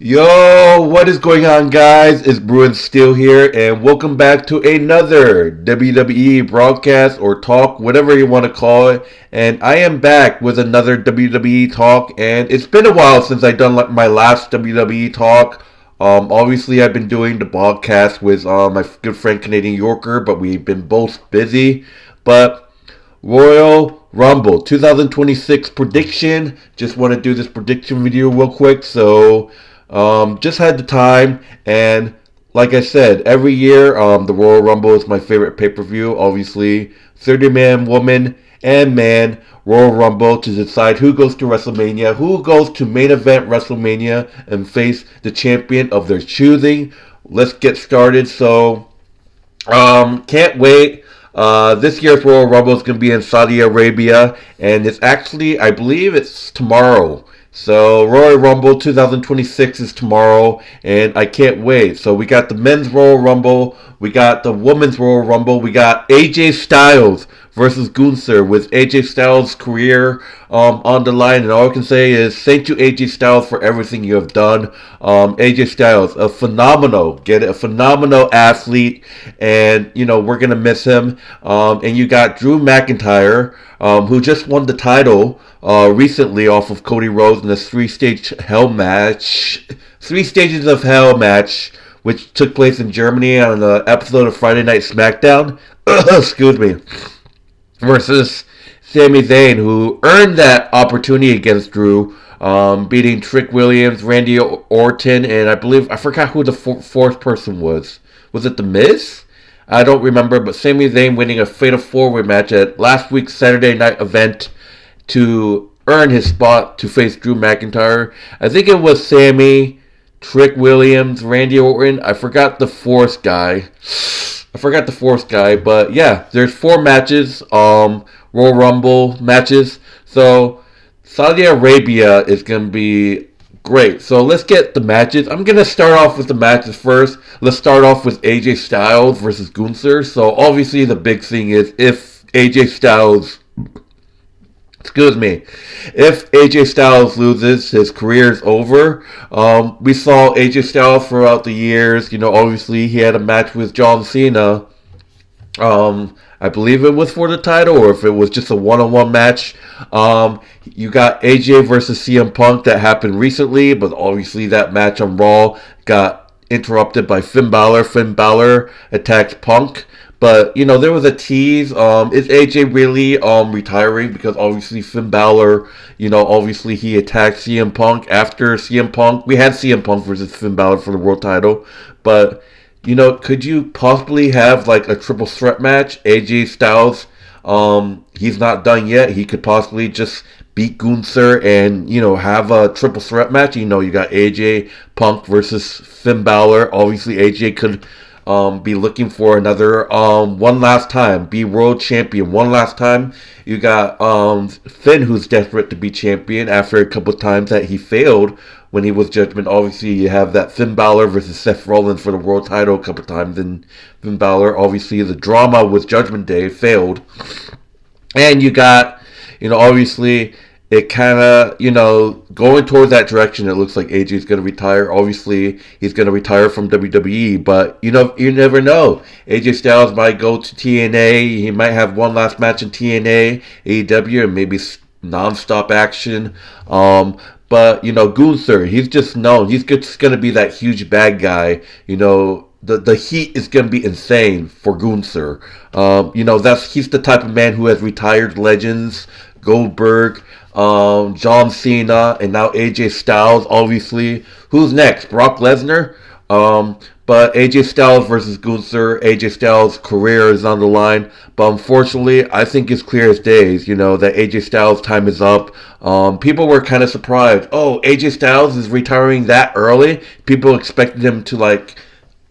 Yo, what is going on, guys? It's Bruin Steel here, and welcome back to another WWE broadcast or talk, whatever you want to call it. And I am back with another WWE talk, and it's been a while since I done my last WWE talk. Obviously, I've been doing the podcast with my good friend Canadian Yorker, but we've been both busy. But Royal Rumble 2026 prediction. Just want to do this prediction video real quick. Just had the time, and like I said, every year, the Royal Rumble is my favorite pay per view. Obviously, 30-man, woman, and man Royal Rumble to decide who goes to WrestleMania, who goes to main event WrestleMania, and face the champion of their choosing. Let's get started. Can't wait. This year's Royal Rumble is going to be in Saudi Arabia, and it's actually, I believe it's tomorrow. So, Royal Rumble 2026 is tomorrow, and I can't wait. So, we got the men's Royal Rumble, we got the women's Royal Rumble, we got AJ Styles versus Gunther with AJ Styles' career on the line. And all I can say is thank you, AJ Styles, for everything you have done. AJ Styles, a phenomenal athlete, and we're gonna miss him. And you got Drew McIntyre, who just won the title recently off of Cody Rhodes in this three stages of hell match, which took place in Germany on an episode of Friday Night SmackDown. Excuse me. Versus Sami Zayn, who earned that opportunity against Drew, beating Trick Williams, Randy Orton, and I forgot who the fourth person was. Was it The Miz? I don't remember, but Sami Zayn winning a Fatal 4-Way match at last week's Saturday night event to earn his spot to face Drew McIntyre. I think it was Sami, Trick Williams, Randy Orton. I forgot the fourth guy, but yeah, there's four matches, Royal Rumble matches. So Saudi Arabia is gonna be great. So let's get the matches. I'm gonna start off with the matches first. Let's start off with AJ Styles versus Gunther. So obviously the big thing is if AJ Styles loses, his career is over. We saw AJ Styles throughout the years. Obviously he had a match with John Cena. I believe it was for the title, or if it was just a one-on-one match. You got AJ versus CM Punk that happened recently, but obviously that match on Raw got interrupted by Finn Balor. Finn Balor attacked Punk. But, there was a tease. Is AJ really retiring? Because obviously Finn Balor, obviously he attacked CM Punk after CM Punk. We had CM Punk versus Finn Balor for the world title. But, could you possibly have like a triple threat match? AJ Styles, he's not done yet. He could possibly just beat Gunther and, have a triple threat match. You got AJ Punk versus Finn Balor. Obviously AJ could be looking for another one last time, be world champion one last time. You got Finn, who's desperate to be champion after a couple times that he failed when he was Judgment. Obviously, you have that Finn Balor versus Seth Rollins for the world title a couple times, and Finn Balor, obviously the drama with Judgment Day failed. And you got, obviously it kind of, going towards that direction. It looks like AJ's going to retire. Obviously, he's going to retire from WWE, but you never know. AJ Styles might go to TNA. He might have one last match in TNA, AEW, and maybe non-stop action. But Gunther, he's just known. He's just going to be that huge bad guy. The heat is going to be insane for Gunther. He's the type of man who has retired legends, Goldberg, John Cena, and now AJ Styles. Obviously, who's next? Brock Lesnar. But AJ Styles versus Gunther. AJ Styles' career is on the line. But unfortunately, I think it's clear as days, that AJ Styles' time is up. People were kind of surprised. Oh, AJ Styles is retiring that early? People expected him to,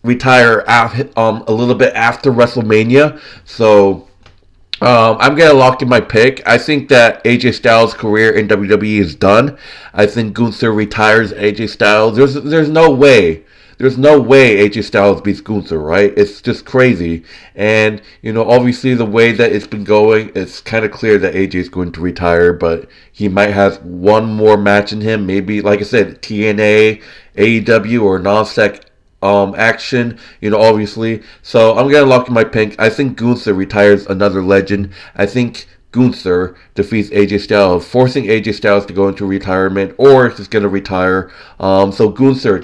retire a little bit after WrestleMania. So I'm gonna lock in my pick. I think that AJ Styles' career in WWE is done. I think Gunther retires AJ Styles. There's no way. there's no way AJ Styles beats Gunther, right? It's just crazy. And, obviously the way that it's been going, it's kind of clear that AJ is going to retire, but he might have one more match in him. Maybe, like I said, TNA, AEW, or non-sec action, obviously. So I'm gonna lock in my pick. I think Gunther retires another legend. I think Gunther defeats AJ Styles, forcing AJ Styles to go into retirement, or if he's gonna retire. So Gunther,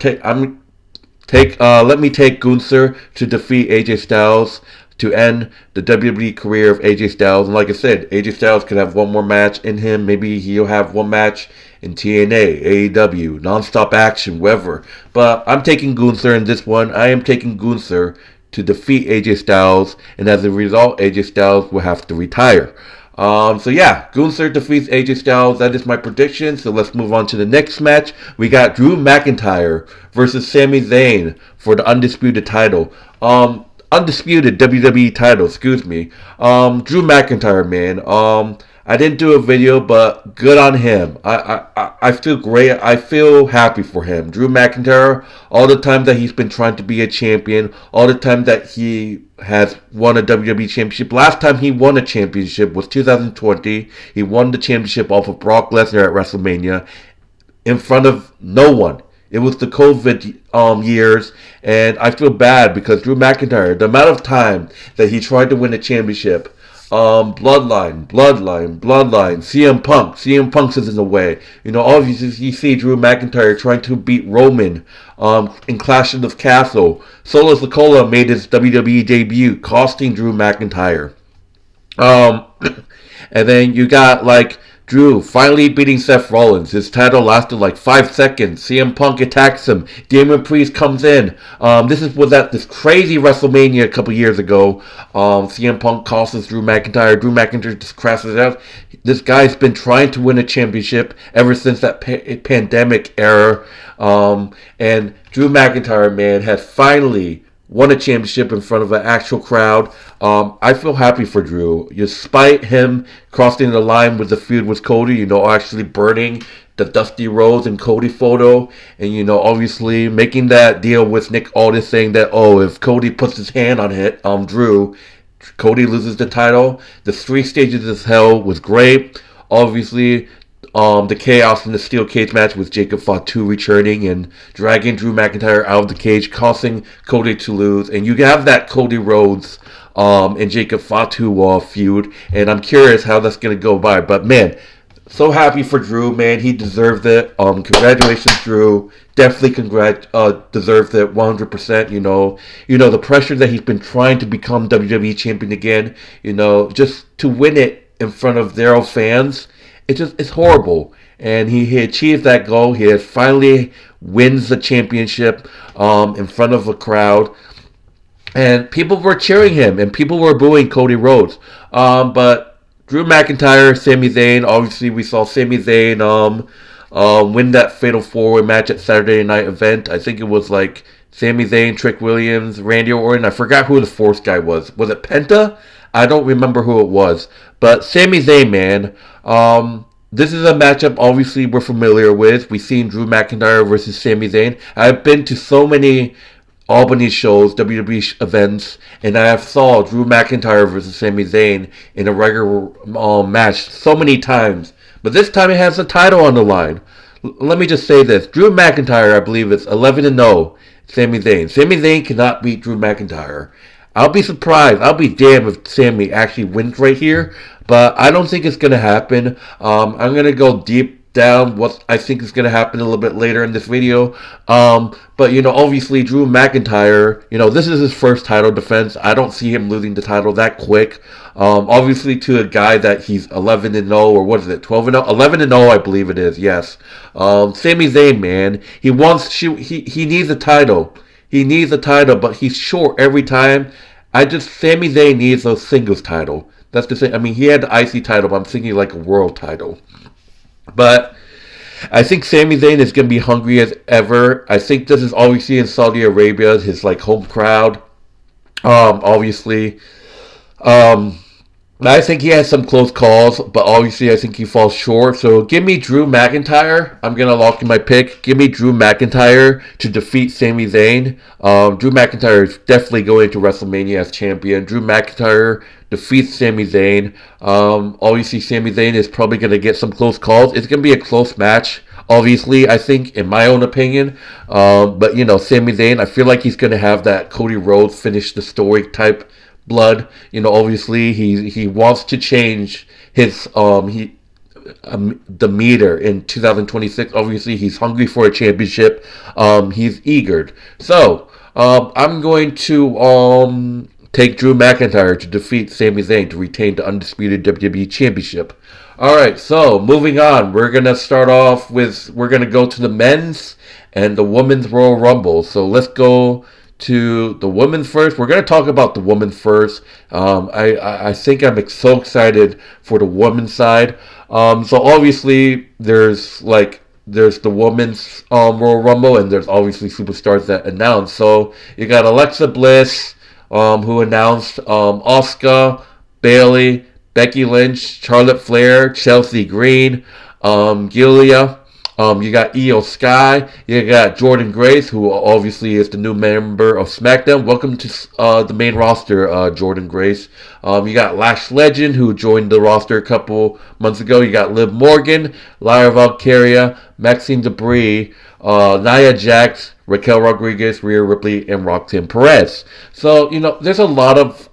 let me take Gunther to defeat AJ Styles to end the WWE career of AJ Styles. And like I said, AJ Styles could have one more match in him. Maybe he'll have one match in TNA, AEW, non-stop action, wherever. But I'm taking Gunther in this one. I am taking Gunther to defeat AJ Styles, and as a result, AJ Styles will have to retire. So yeah, Gunther defeats AJ Styles. That is my prediction. So let's move on to the next match. We got Drew McIntyre versus Sami Zayn for the undisputed title. Undisputed WWE title, excuse me. Drew McIntyre, man. I didn't do a video, but good on him. I feel great. I feel happy for him. Drew McIntyre, all the time that he's been trying to be a champion, all the time that he has won a WWE championship. Last time he won a championship was 2020. He won the championship off of Brock Lesnar at WrestleMania in front of no one. It was the COVID years, and I feel bad because Drew McIntyre, the amount of time that he tried to win a championship, Bloodline, CM Punk is in the way. Obviously you see Drew McIntyre trying to beat Roman in Clash of the Castle. Solo Sikoa made his WWE debut, costing Drew McIntyre. And then you got Drew finally beating Seth Rollins. His title lasted 5 seconds. CM Punk attacks him. Damian Priest comes in. This was at this crazy WrestleMania a couple years ago. CM Punk causes Drew McIntyre. Drew McIntyre just crashes out. This guy's been trying to win a championship ever since that pandemic era. And Drew McIntyre, man, has finally won a championship in front of an actual crowd. I feel happy for Drew. Despite him crossing the line with the feud with Cody, actually burning the Dusty Rhodes and Cody photo, and obviously making that deal with Nick Aldis, saying that if Cody puts his hand on Drew, Cody loses the title. The 3 stages of hell was great. Obviously, the chaos in the steel cage match with Jacob Fatu returning and dragging Drew McIntyre out of the cage, causing Cody to lose. And you have that Cody Rhodes and Jacob Fatu feud, and I'm curious how that's going to go by. But man, so happy for Drew, man. He deserved it. Congratulations, Drew. Definitely deserved it 100%. The pressure that he's been trying to become WWE champion again, just to win it in front of their own fans. It's horrible. And he achieved that goal. He has finally wins the championship in front of a crowd. And people were cheering him. And people were booing Cody Rhodes. But Drew McIntyre, Sami Zayn. Obviously, we saw Sami Zayn win that Fatal 4-Way match at Saturday Night Event. I think it was Sami Zayn, Trick Williams, Randy Orton. I forgot who the fourth guy was. Was it Penta? I don't remember who it was. But Sami Zayn, man, this is a matchup obviously we're familiar with. We've seen Drew McIntyre versus Sami Zayn. I've been to so many Albany shows, WWE events, and I have saw Drew McIntyre versus Sami Zayn in a regular match so many times. But this time it has the title on the line. Let me just say this. Drew McIntyre, I believe, is 11-0. Sami Zayn. Sami Zayn cannot beat Drew McIntyre. I'll be surprised. I'll be damned if Sami actually wins right here. But I don't think it's going to happen. I'm going to go deep down what I think is going to happen a little bit later in this video. But, obviously Drew McIntyre, this is his first title defense. I don't see him losing the title that quick. Obviously to a guy that he's 11-0, or what is it, 12-0? 11-0, I believe it is, yes. Sami Zayn, man, he needs a title. He needs a title, but he's short every time. Sami Zayn needs a singles title. That's the thing. I mean, he had the IC title, but I'm thinking a world title. But I think Sami Zayn is going to be hungry as ever. I think this is obviously in Saudi Arabia, his home crowd. Obviously. I think he has some close calls, but obviously I think he falls short. So give me Drew McIntyre. I'm gonna lock in my pick. Give me Drew McIntyre to defeat Sami Zayn. Drew McIntyre is definitely going to WrestleMania as champion. Drew McIntyre defeats Sami Zayn. Obviously Sami Zayn is probably gonna get some close calls. It's gonna be a close match. Obviously, I think, in my own opinion, but Sami Zayn, I feel like he's gonna have that Cody Rhodes finish the story type blood. Obviously he wants to change his the meter in 2026. Obviously, he's hungry for a championship. He's eager. So I'm going to take Drew McIntyre to defeat Sami Zayn to retain the undisputed WWE Championship. All right, so moving on, we're gonna go to the men's and the women's Royal Rumble. So let's go to the women first. We're going to talk about the women first. I think I'm so excited for the women's side. So obviously there's the women's Royal Rumble, and there's obviously superstars that announce. So you got Alexa Bliss, who announced Asuka, Bayley, Becky Lynch, Charlotte Flair, Chelsea Green, Giulia. You got Io Sky. You got Jordan Grace, who obviously is the new member of SmackDown. Welcome to the main roster, Jordan Grace. You got Lash Legend, who joined the roster a couple months ago. You got Liv Morgan, Lyra Valkyria, Maxine Debris, Nia Jax, Raquel Rodriguez, Rhea Ripley, and Roxanne Perez. So, there's a lot of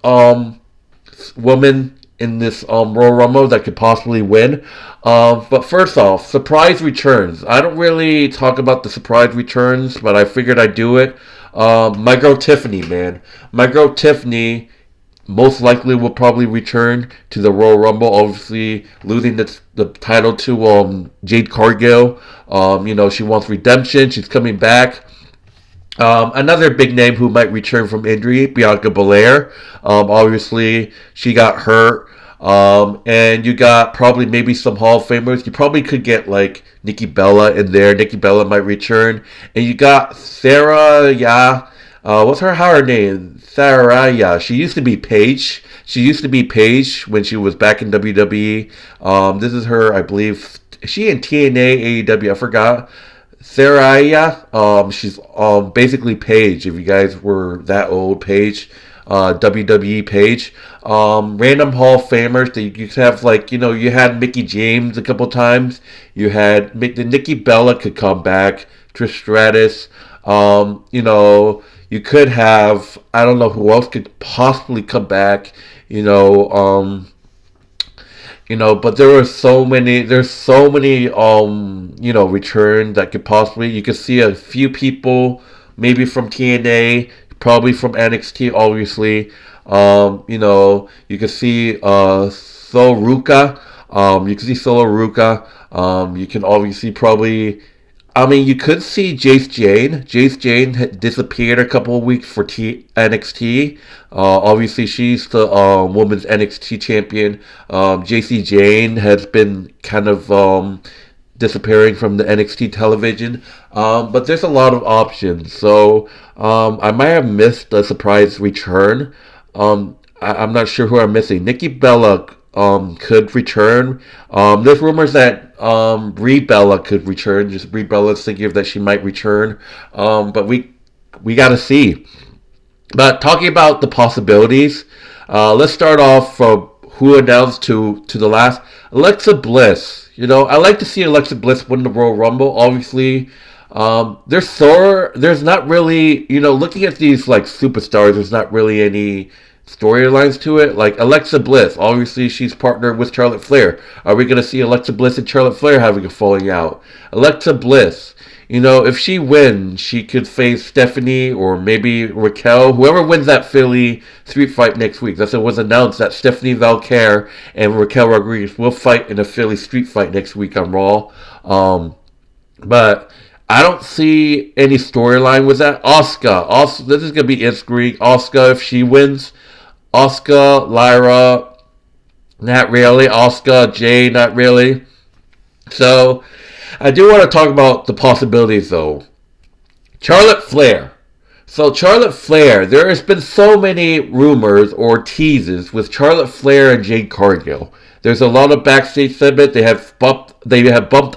women in this Royal Rumble that could possibly win. But first off, surprise returns. I don't really talk about the surprise returns, but I figured I'd do it. My girl Tiffany, man. My girl Tiffany most likely will probably return to the Royal Rumble, obviously losing the title to Jade Cargill. She wants redemption. She's coming back. Another big name who might return from injury, Bianca Belair. Obviously, she got hurt. And you got probably maybe some Hall of Famers. You probably could get like Nikki Bella in there. Nikki Bella might return. And you got Sarah, what's her name? Sarah, She used to be Paige. She used to be Paige when she was back in WWE. This is her, I believe. Is she in TNA, AEW? I forgot. Saraya, she's basically Paige. If you guys were that old, Paige, WWE Paige. Random Hall of Famers that you could have, you had Mickey James a couple times. You had Nikki Bella could come back. Trish Stratus. You could have, I don't know who else could possibly come back. But there's so many, return that could possibly, you could see a few people, maybe from TNA, probably from NXT, obviously. You could see, Solo Ruka. You can obviously probably, you could see Jace Jane. Jace Jane had disappeared a couple of weeks for NXT. Obviously, she's the women's NXT champion. JC Jane has been kind of disappearing from the NXT television. But there's a lot of options. So I might have missed a surprise return. I'm not sure who I'm missing. Nikki Bella could return. There's rumors that Brie Bella could return. Just Brie Bella's thinking that she might return. But we gotta see. But talking about the possibilities, let's start off from who announced to the last. Alexa Bliss. I like to see Alexa Bliss win the Royal Rumble. Obviously, there's not really, looking at these superstars, there's not really any storylines to it. Like Alexa Bliss, obviously she's partnered with Charlotte Flair. Are we going to see Alexa Bliss and Charlotte Flair having a falling out? Alexa Bliss, if she wins, she could face Stephanie or maybe Raquel. Whoever wins that Philly street fight next week. It was announced that Stephanie Valkyrie and Raquel Rodriguez will fight in a Philly street fight next week on Raw. But I don't see any storyline with that. Asuka, this is going to be interesting. Asuka, if she wins, Asuka, Lyra, not really. Asuka, Jay, not really. So, I do want to talk about the possibilities, though. Charlotte Flair. So Charlotte Flair, there has been so many rumors or teases with Charlotte Flair and Jade Cargill. There's a lot of backstage segment. They have bumped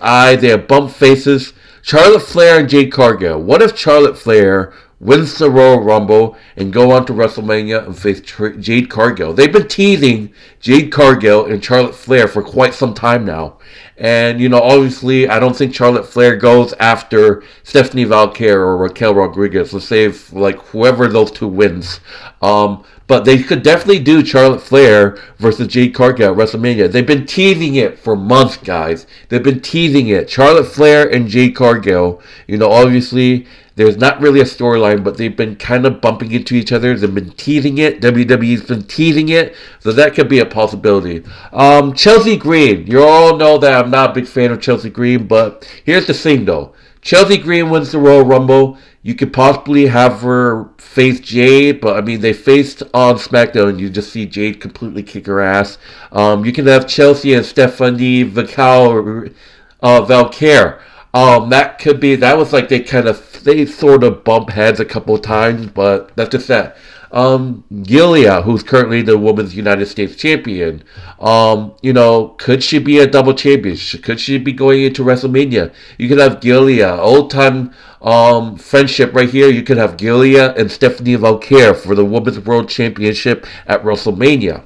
eyes, they have bumped faces. Charlotte Flair and Jade Cargill. What if Charlotte Flair wins the Royal Rumble and go on to WrestleMania and face Jade Cargill? They've been teasing Jade Cargill and Charlotte Flair for quite some time now. And, obviously, I don't think Charlotte Flair goes after Stephanie Valkyrie or Raquel Rodriguez. Let's say, whoever those two wins. But they could definitely do Charlotte Flair versus Jade Cargill at WrestleMania. They've been teasing it for months, guys. They've been teasing it. Charlotte Flair and Jade Cargill. Obviously, there's not really a storyline, but they've been kind of bumping into each other. They've been teasing it. WWE's been teasing it. So that could be a possibility. Chelsea Green. You all know that I'm not a big fan of Chelsea Green, but here's the thing, though. Chelsea Green wins the Royal Rumble. You could possibly have her face Jade, but they faced on SmackDown, and you just see Jade completely kick her ass. You can have Chelsea and Stephanie Valkyrie. That was like they sort of bump heads a couple of times, but that's just that. Gilia, who's currently the Women's United States Champion, could she be a double champion? Could she be going into WrestleMania? You could have Gilia, old time friendship right here. You could have Gilia and Stephanie Valkyrie for the Women's World Championship at WrestleMania.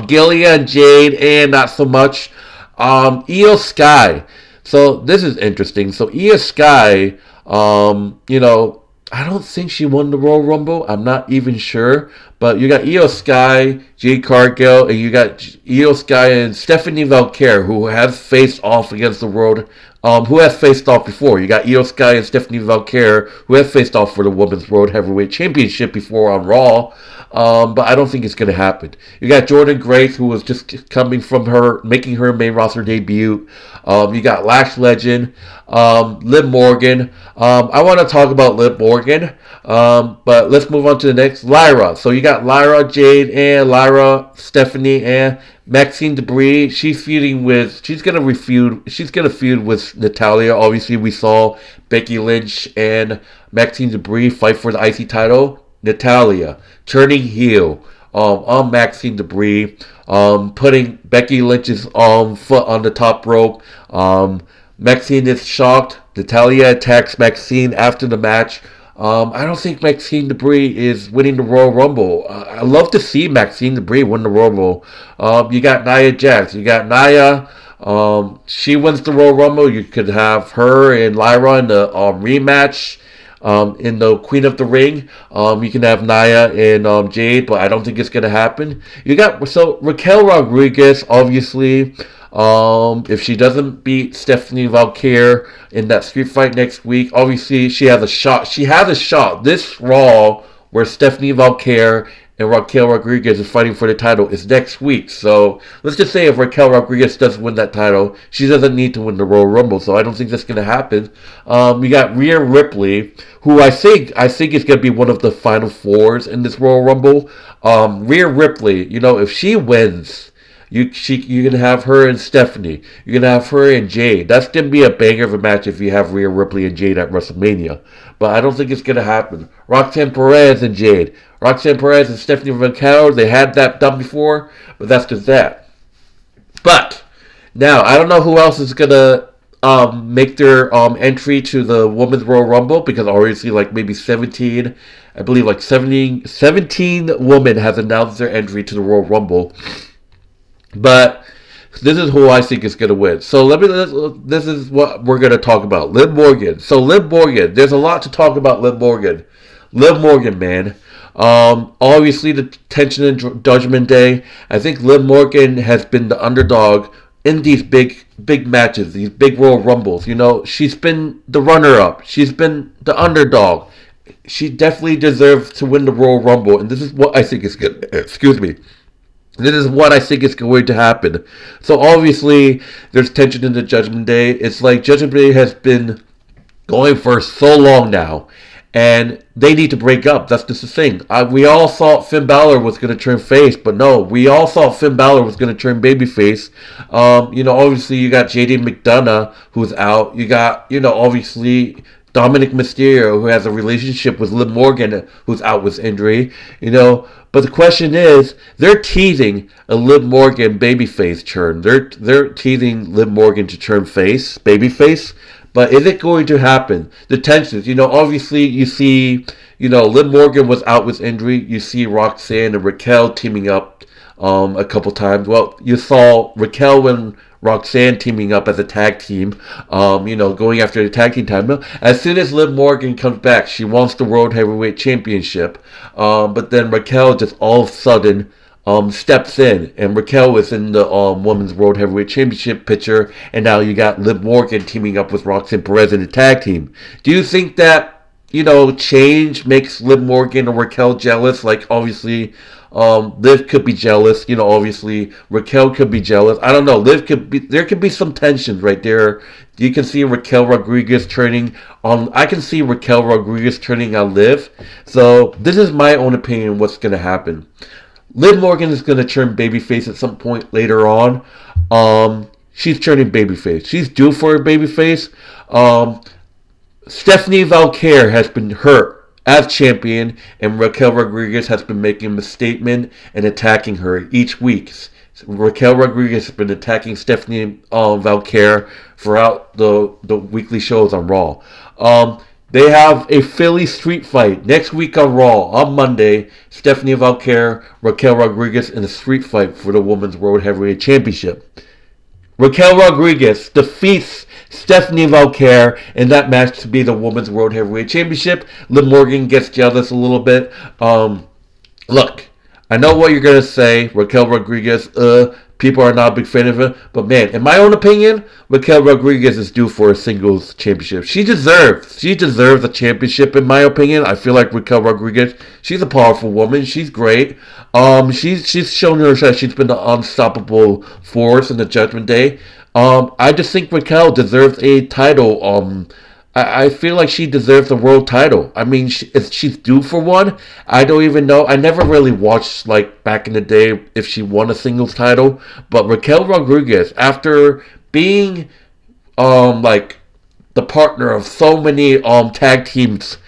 Gilia and Jade, and not so much. Io Sky. So this is interesting. So Io Sky, I don't think she won the Royal Rumble. I'm not even sure. But you got Io Sky, Jade Cargill, and you got Io Sky and Stephanie Valkyrie, who has faced off against the world. Who has faced off before. You got Io Sky and Stephanie Valkyrie, who have faced off for the Women's World Heavyweight Championship before on Raw. But I don't think it's going to happen. You got Jordynne Grace, who was just coming from making her main roster debut. You got Lash Legend, Liv Morgan. I want to talk about Liv Morgan, but let's move on to the next. Lyra. So you got Lyra, Jade, and Lyra, Stephanie, and Maxine Debris. She's gonna feud with Natalya. Obviously, we saw Becky Lynch and Maxine Debris fight for the IC title. Natalya turning heel on Maxine Debris, putting Becky Lynch's foot on the top rope. Maxine is shocked. Natalya attacks Maxine after the match. I don't think Maxine Debris is winning the Royal Rumble. I love to see Maxine Debris win the Royal Rumble. You got Nia Jax. You got Nia. She wins the Royal Rumble. You could have her and Lyra in the rematch. In the Queen of the Ring, you can have Nia and Jade, but I don't think it's gonna happen. Raquel Rodriguez, obviously, if she doesn't beat Stephanie Valkyrie in that street fight next week, obviously she has a shot. She has a shot. This Raw where Stephanie Valkyrie and Raquel Rodriguez is fighting for the title is next week. So let's just say if Raquel Rodriguez doesn't win that title, she doesn't need to win the Royal Rumble. So I don't think that's going to happen. We got Rhea Ripley, who I think is going to be one of the final fours in this Royal Rumble. Rhea Ripley, if she wins, you're going to have her and Stephanie. You're going to have her and Jade. That's going to be a banger of a match if you have Rhea Ripley and Jade at WrestleMania. But I don't think it's going to happen. Roxanne Perez and Jade. Roxanne Perez and Stephanie Valkyrie, they had that done before, but that's just that. But now, I don't know who else is going to make their entry to the Women's Royal Rumble, because obviously maybe 17 women have announced their entry to the Royal Rumble. But this is who I think is going to win. So this is what we're going to talk about. Liv Morgan. So Liv Morgan, there's a lot to talk about Liv Morgan. Liv Morgan, man. Obviously the tension in Judgment Day. I think Liv Morgan has been the underdog in these big matches, these big Royal Rumbles. She's been the runner-up. She's been the underdog. She definitely deserves to win the Royal Rumble, and this is what I think is good. Excuse me. This is what I think is going to happen. So obviously, there's tension in the Judgment Day. It's like Judgment Day has been going for so long now, and they need to break up. That's just the thing. We all thought Finn Balor was going to turn face, but no. We all thought Finn Balor was going to turn babyface. Obviously, you got JD McDonough, who's out. You got, obviously, Dominic Mysterio, who has a relationship with Liv Morgan, who's out with injury. But the question is, they're teasing a Liv Morgan babyface turn. They're teasing Liv Morgan to turn babyface. But is it going to happen? The tensions, obviously you see, Liv Morgan was out with injury. You see Roxanne and Raquel teaming up a couple times. Well, you saw Raquel and Roxanne teaming up as a tag team, going after the tag team title. As soon as Liv Morgan comes back, she wants the World Heavyweight Championship. But then Raquel just all of a sudden steps in, and Raquel is in the Women's World Heavyweight Championship picture, and now you got Liv Morgan teaming up with Roxanne Perez in the tag team. Do you think that, change makes Liv Morgan or Raquel jealous? Like, obviously, Liv could be jealous. Obviously, Raquel could be jealous. I don't know. There could be some tensions right there. You can see Raquel Rodriguez turning on. I can see Raquel Rodriguez turning on Liv. So, this is my own opinion what's going to happen. Liv Morgan is going to turn babyface at some point later on. She's turning babyface. She's due for a babyface. Stephanie Valkyrie has been hurt as champion, and Raquel Rodriguez has been making a statement and attacking her each week. Raquel Rodriguez has been attacking Stephanie Valkyrie throughout the weekly shows on Raw. They have a Philly street fight next week on Raw on Monday. Stephanie Valkyrie, Raquel Rodriguez in a street fight for the Women's World Heavyweight Championship. Raquel Rodriguez defeats Stephanie Valkyrie in that match to be the Women's World Heavyweight Championship. Liv Morgan gets jealous a little bit. Look, I know what you're going to say. Raquel Rodriguez, people are not a big fan of her. But man, in my own opinion, Raquel Rodriguez is due for a singles championship. She deserves a championship, in my opinion. I feel like Raquel Rodriguez, she's a powerful woman. She's great. She's shown her that she's been the unstoppable force in the Judgment Day. I just think Raquel deserves a title. I feel like she deserves a world title. I mean, she's due for one. I don't even know. I never really watched, like, back in the day if she won a singles title. But Raquel Rodriguez, after being, like, the partner of so many tag teams,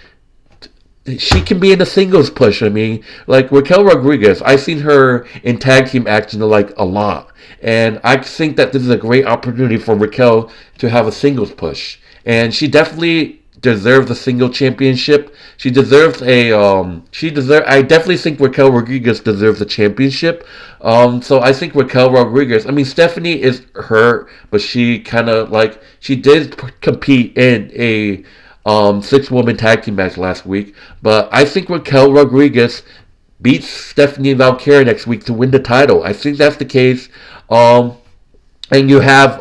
she can be in a singles push. I mean, like, Raquel Rodriguez, I've seen her in tag team action, like, a lot. And I think that this is a great opportunity for Raquel to have a singles push. And she definitely deserves a single championship. She deserves I definitely think Raquel Rodriguez deserves a championship. So I think Raquel Rodriguez, I mean, Stephanie is hurt, but she kind of, like, she did compete in a 6-woman tag team match last week. But I think Raquel Rodriguez beats Stephanie Valkyrie next week to win the title. I think that's the case. And you have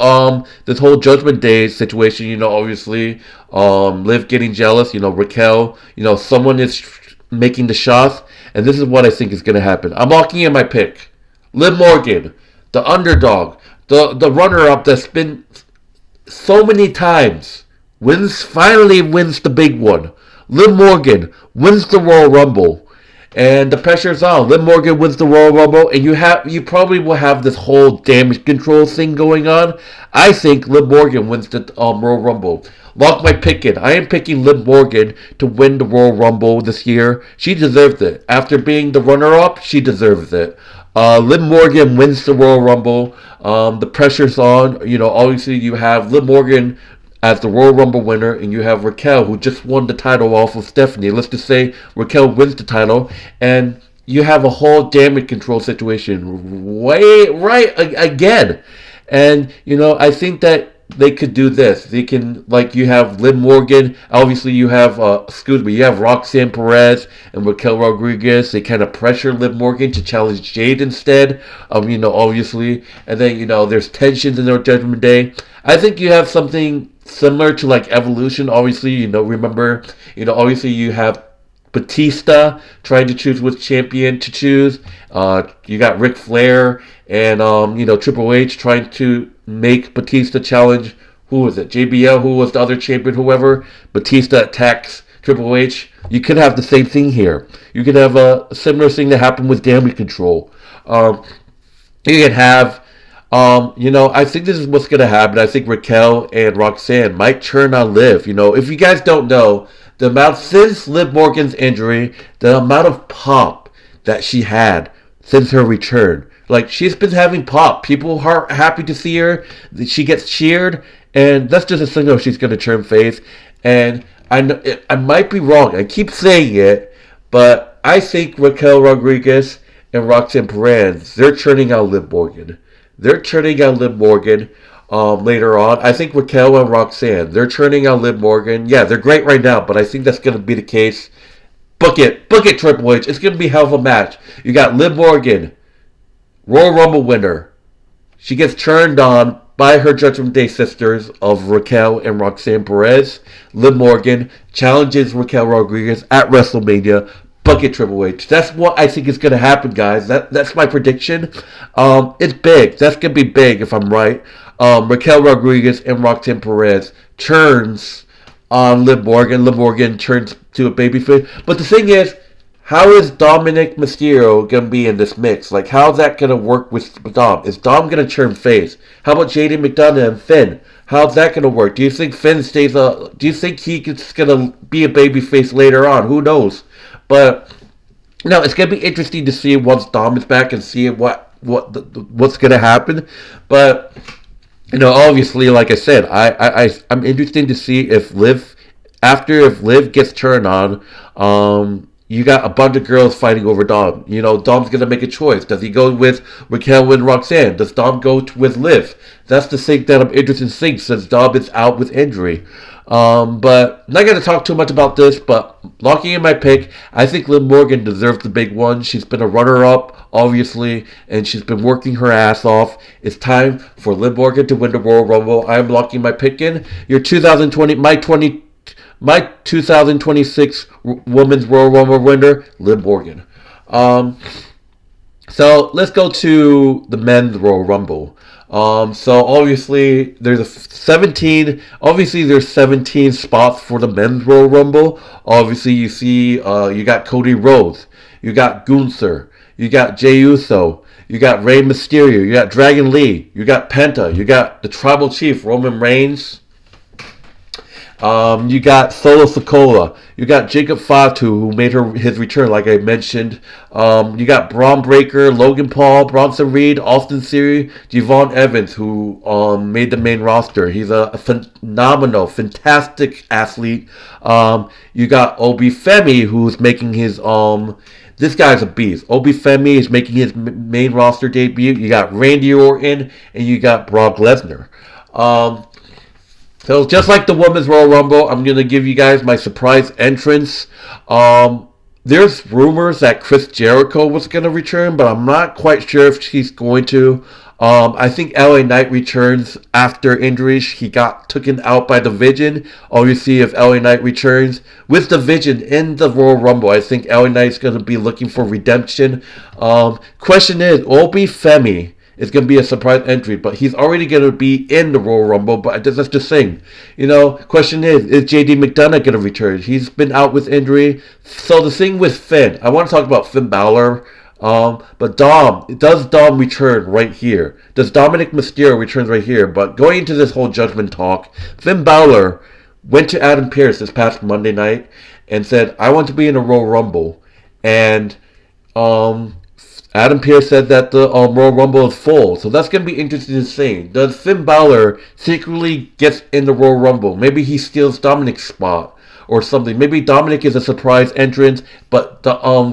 this whole Judgment Day situation, obviously. Liv getting jealous, Raquel, someone is making the shots. And this is what I think is going to happen. I'm locking in my pick. Liv Morgan, the underdog, the runner-up that's been so many times, finally wins the big one. Liv Morgan wins the Royal Rumble. And the pressure's on. Liv Morgan wins the Royal Rumble, and you probably will have this whole damage control thing going on. I think Liv Morgan wins the Royal Rumble. Lock my pick in. I am picking Liv Morgan to win the Royal Rumble this year. She deserves it. After being the runner-up, she deserves it. Liv Morgan wins the Royal Rumble. The pressure's on. Obviously you have Liv Morgan as the Royal Rumble winner, and you have Raquel, who just won the title off of Stephanie. Let's just say Raquel wins the title, and you have a whole damage control situation again. And, I think that they could do this. They can, like, you have Liv Morgan, obviously you have, you have Roxanne Perez and Raquel Rodriguez. They kind of pressure Liv Morgan to challenge Jade instead, obviously. And then, there's tensions in their Judgment Day. I think you have something similar to, like, Evolution, obviously. Remember, obviously you have Batista trying to choose which champion to choose. You got Ric Flair and, Triple H trying to make Batista challenge, who was it? JBL, who was the other champion, whoever. Batista attacks Triple H. You could have the same thing here. You could have a similar thing that happened with Damage Control. You could have I think this is what's gonna happen. I think Raquel and Roxanne might turn on Liv. If you guys don't know, the amount since Liv Morgan's injury, the amount of pop that she had since her return. Like, she's been having pop. People are happy to see her. She gets cheered, and that's just a signal she's gonna turn face. And I might be wrong. I keep saying it, but I think Raquel Rodriguez and Roxanne Perez, they're turning out Liv Morgan. They're turning out Liv Morgan later on. I think Raquel and Roxanne, they're turning out Liv Morgan. Yeah, they're great right now, but I think that's going to be the case. Book it, Triple H. It's going to be a hell of a match. You got Liv Morgan, Royal Rumble winner. She gets turned on by her Judgment Day sisters of Raquel and Roxanne Perez. Liv Morgan challenges Raquel Rodriguez at WrestleMania. Bucket Triple H. That's what I think is going to happen, guys. That's my prediction. It's big. That's going to be big if I'm right. Raquel Rodriguez and Roxanne Perez turns on Liv Morgan. Liv Morgan turns to a babyface. But the thing is, how is Dominic Mysterio going to be in this mix? Like, how's that going to work with Dom? Is Dom going to turn face? How about JD McDonough and Finn? How's that going to work? Do you think Finn stays do you think he's going to be a babyface later on? Who knows? But it's gonna be interesting to see once Dom is back and see what's gonna happen. But obviously, like I said, I'm interested to see if Liv gets turned on. You got a bunch of girls fighting over Dom. Dom's gonna make a choice. Does he go with Raquel and Roxanne? Does Dom go with Liv? That's the thing that I'm interested in seeing since Dom is out with injury. But not going to talk too much about this, but locking in my pick, I think Liv Morgan deserves the big one. She's been a runner-up, obviously, and she's been working her ass off. It's time for Liv Morgan to win the Royal Rumble. I am locking my pick in. Your 2026 Women's Royal Rumble winner, Liv Morgan. So let's go to the Men's Royal Rumble. So obviously there's 17 spots for the Men's Royal Rumble. Obviously you see you got Cody Rhodes, you got Gunther, you got Jey Uso, you got Rey Mysterio, you got Dragon Lee, you got Penta, you got the Tribal Chief Roman Reigns. You got Solo Sikoa. You got Jacob Fatu, who made his return, like I mentioned. You got Braun Breaker, Logan Paul, Bronson Reed, Austin Theory, Javon Evans, who made the main roster. He's a phenomenal, fantastic athlete. You got Obi Femi, who's making his this guy's a beast. Obi Femi is making his main roster debut. You got Randy Orton, and you got Brock Lesnar. So just like the Women's Royal Rumble, I'm going to give you guys my surprise entrance. There's rumors that Chris Jericho was going to return, but I'm not quite sure if he's going to. I think LA Knight returns after injuries. He got taken out by the Vision. Obviously, if LA Knight returns with the Vision in the Royal Rumble, I think LA Knight's going to be looking for redemption. Question is, Obi Femi is going to be a surprise entry, but he's already going to be in the Royal Rumble, but that's the thing. Question is JD McDonough going to return? He's been out with injury. So the thing with Finn, I want to talk about Finn Balor, but does Dom return right here? Does Dominic Mysterio return right here? But going into this whole judgment talk, Finn Balor went to Adam Pearce this past Monday night and said, I want to be in a Royal Rumble. And, Adam Pearce said that the Royal Rumble is full, so that's going to be interesting to see. Does Finn Balor secretly get in the Royal Rumble? Maybe he steals Dominic's spot or something. Maybe Dominic is a surprise entrance, but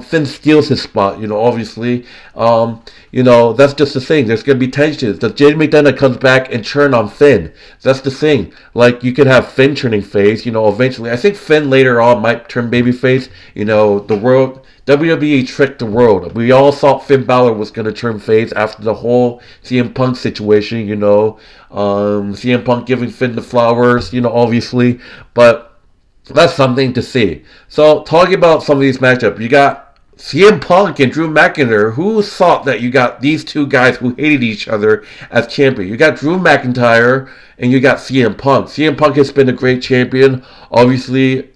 Finn steals his spot. Obviously, that's just the thing. There's going to be tensions. Does JD McDonough comes back and turn on Finn? That's the thing. Like, you could have Finn turning face. Eventually, I think Finn later on might turn babyface. The world. WWE tricked the world. We all thought Finn Balor was going to turn face after the whole CM Punk situation, CM Punk giving Finn the flowers, obviously. But that's something to see. So, talking about some of these matchups, you got CM Punk and Drew McIntyre. Who thought that you got these two guys who hated each other as champion? You got Drew McIntyre and you got CM Punk. CM Punk has been a great champion. Obviously,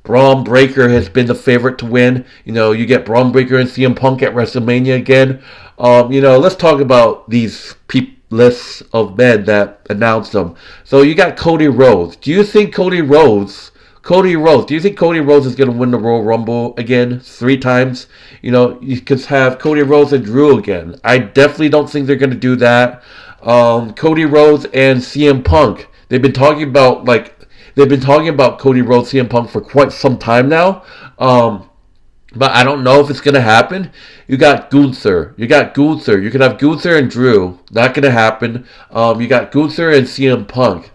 Braun Breaker has been the favorite to win. You get Braun Breaker and CM Punk at WrestleMania again. Let's talk about these lists of men that announced them. So you got Cody Rhodes. Do you think Cody Rhodes, do you think Cody Rhodes is going to win the Royal Rumble again 3 times? You could have Cody Rhodes and Drew again. I definitely don't think they're going to do that. Cody Rhodes and CM Punk. They've been talking about Cody Rhodes, CM Punk for quite some time now. But I don't know if it's going to happen. You got Gunther. You can have Gunther and Drew. Not going to happen. You got Gunther and CM Punk.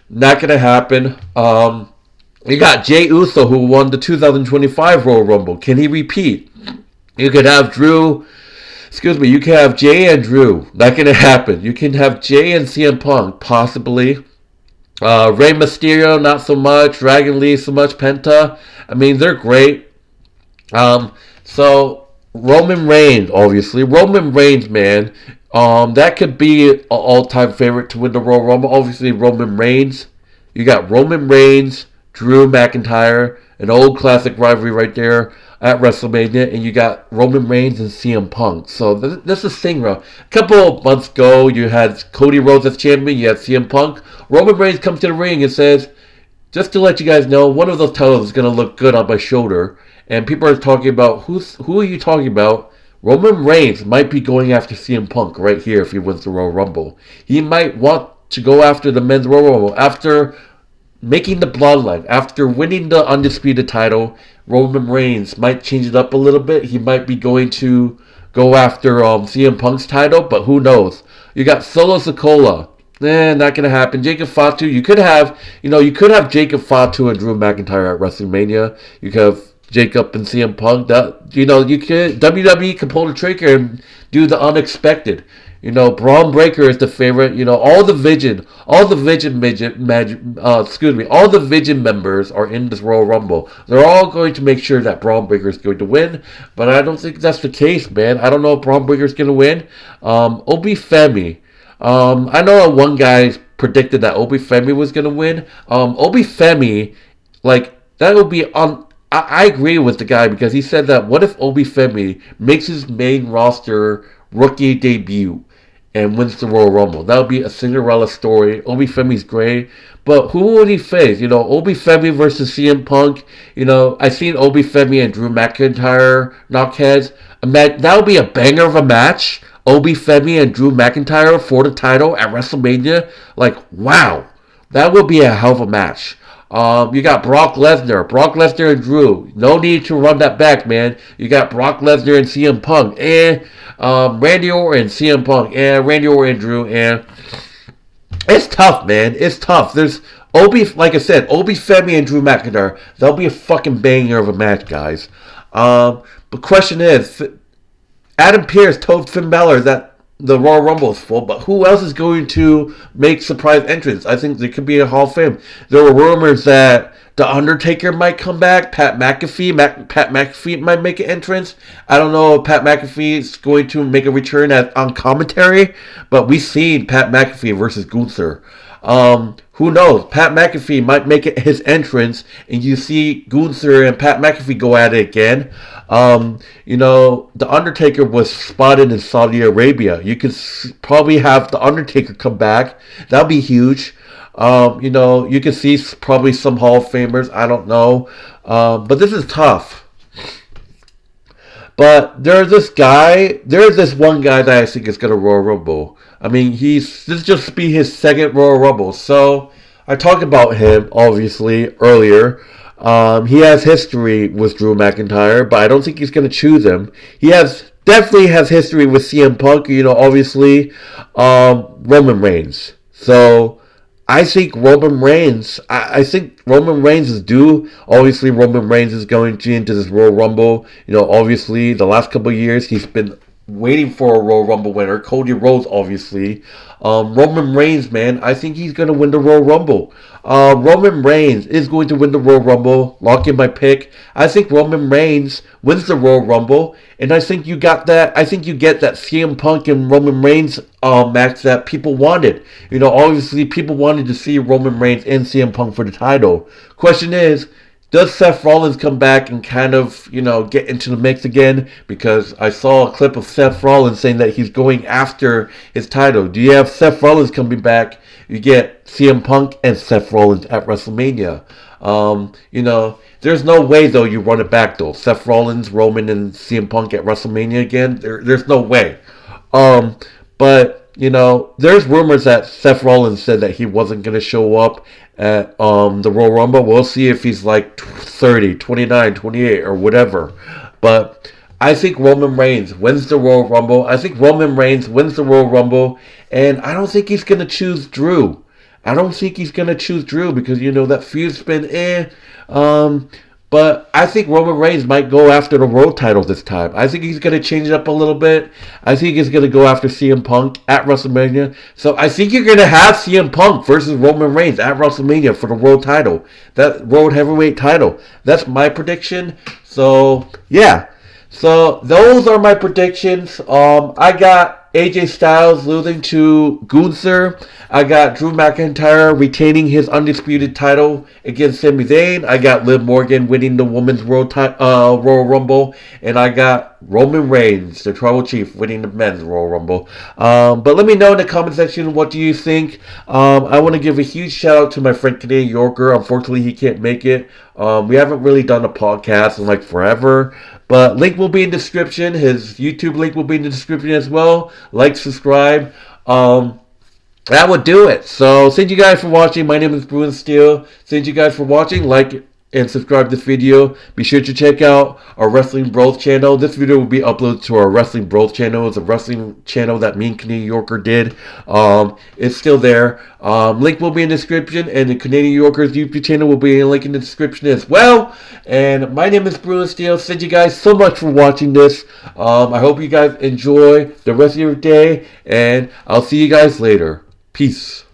Not going to happen. You got Jey Uso, who won the 2025 Royal Rumble. Can he repeat? You could have you can have Jey and Drew. Not going to happen. You can have Jey and CM Punk, possibly. Rey Mysterio, not so much. Dragon Lee, so much. Penta. I mean, they're great. So Roman Reigns, obviously. Roman Reigns, man. That could be an all-time favorite to win the Royal Rumble. Obviously, Roman Reigns. You got Roman Reigns, Drew McIntyre, an old classic rivalry right there at WrestleMania, and you got Roman Reigns and CM Punk. So this is thing, bro. A couple of months ago, you had Cody Rhodes as champion, you had CM Punk. Roman Reigns comes to the ring and says, just to let you guys know, one of those titles is going to look good on my shoulder. And people are talking about, who are you talking about? Roman Reigns might be going after CM Punk right here if he wins the Royal Rumble. He might want to go after the men's Royal Rumble after making the bloodline, after winning the undisputed title. Roman Reigns might change it up a little bit. He might be going to go after CM Punk's title, but who knows? You got Solo Sikoa. Not gonna happen. Jacob Fatu. You could have Jacob Fatu and Drew McIntyre at WrestleMania. You could have Jacob and CM Punk. WWE can pull the trigger and do the unexpected. Braun Breaker is the favorite. All the Vision members are in this Royal Rumble. They're all going to make sure that Braun Breaker is going to win, but I don't think that's the case, man. I don't know if Braun Breaker is going to win. Obi Femi. I know one guy predicted that Obi Femi was going to win. Obi Femi, that would be on. I agree with the guy because he said that what if Obi Femi makes his main roster rookie debut and wins the Royal Rumble? That would be a Cinderella story. Obi Femi's great, but who would he face? Obi Femi versus CM Punk. I seen Obi Femi and Drew McIntyre knock heads. That would be a banger of a match. Obi Femi and Drew McIntyre for the title at WrestleMania. Wow, that would be a hell of a match. You got Brock Lesnar and Drew. No need to run that back, man. You got Brock Lesnar and CM Punk, and Randy Orton, CM Punk, and Randy Orton and Drew, and it's tough, man. It's tough. There's like I said, Obi Femi and Drew McIntyre. That'll be a fucking banger of a match, guys. But question is, Adam Pearce told Finn Balor that the Royal Rumble is full, but who else is going to make surprise entrance? I think there could be a Hall of Fame. There were rumors that The Undertaker might come back. Pat McAfee might make an entrance. I don't know if Pat McAfee is going to make a return on commentary, but we've seen Pat McAfee versus Gunther. Who knows? Pat McAfee might make it his entrance, and you see Gunther and Pat McAfee go at it again. The Undertaker was spotted in Saudi Arabia. You could probably have The Undertaker come back. That'd be huge. You could see probably some Hall of Famers. I don't know. But this is tough. But there's this one guy that I think is going to Royal Rumble. I mean, this just be his second Royal Rumble. So I talked about him, obviously, earlier. He has history with Drew McIntyre, but I don't think he's going to choose him. He definitely has history with CM Punk, obviously, Roman Reigns. So I think Roman Reigns is due. Obviously, Roman Reigns is going into this Royal Rumble. Obviously, the last couple of years, he's been waiting for a Royal Rumble winner. Cody Rhodes, obviously. Roman Reigns, man, I think he's going to win the Royal Rumble. Roman Reigns is going to win the Royal Rumble. Lock in my pick. I think Roman Reigns wins the Royal Rumble. And I think you got that. I think you get that CM Punk and Roman Reigns match that people wanted. Obviously, people wanted to see Roman Reigns and CM Punk for the title. Question is, does Seth Rollins come back and kind of, get into the mix again? Because I saw a clip of Seth Rollins saying that he's going after his title. Do you have Seth Rollins coming back? You get CM Punk and Seth Rollins at WrestleMania. There's no way, though, you run it back, though. Seth Rollins, Roman, and CM Punk at WrestleMania again. There's no way. But, there's rumors that Seth Rollins said that he wasn't going to show up at the Royal Rumble. We'll see if he's like 30, 29, 28, or whatever. But I think Roman Reigns wins the Royal Rumble. I think Roman Reigns wins the Royal Rumble. And I don't think he's going to choose Drew. I don't think he's going to choose Drew because, that feud's been but I think Roman Reigns might go after the world title this time. I think he's going to change it up a little bit. I think he's going to go after CM Punk at WrestleMania. So I think you're going to have CM Punk versus Roman Reigns at WrestleMania for the world title. That world heavyweight title. That's my prediction. So, yeah. So those are my predictions. I got AJ Styles losing to Gunther. I got Drew McIntyre retaining his undisputed title against Sami Zayn. I got Liv Morgan winning the Women's Royal Rumble. And I got Roman Reigns, the Tribal Chief, winning the Men's Royal Rumble. But let me know in the comment section, what do you think? I want to give a huge shout out to my friend Canadian Yorker. Unfortunately, he can't make it. We haven't really done a podcast in like forever. But link will be in the description. His YouTube link will be in the description as well. Like, subscribe. That would do it. So, thank you guys for watching. My name is Bruin Steel. Thank you guys for watching. Like and subscribe to this video. Be sure to check out our Wrestling Bros channel. This video will be uploaded to our Wrestling Bros channel. It's a wrestling channel that me and Canadian Yorker did. It's still there. Link will be in the description, and the Canadian Yorker's YouTube channel will be in link in the description as well. And my name is Bruin Steel. Thank you guys so much for watching this. I hope you guys enjoy the rest of your day, and I'll see you guys later. Peace.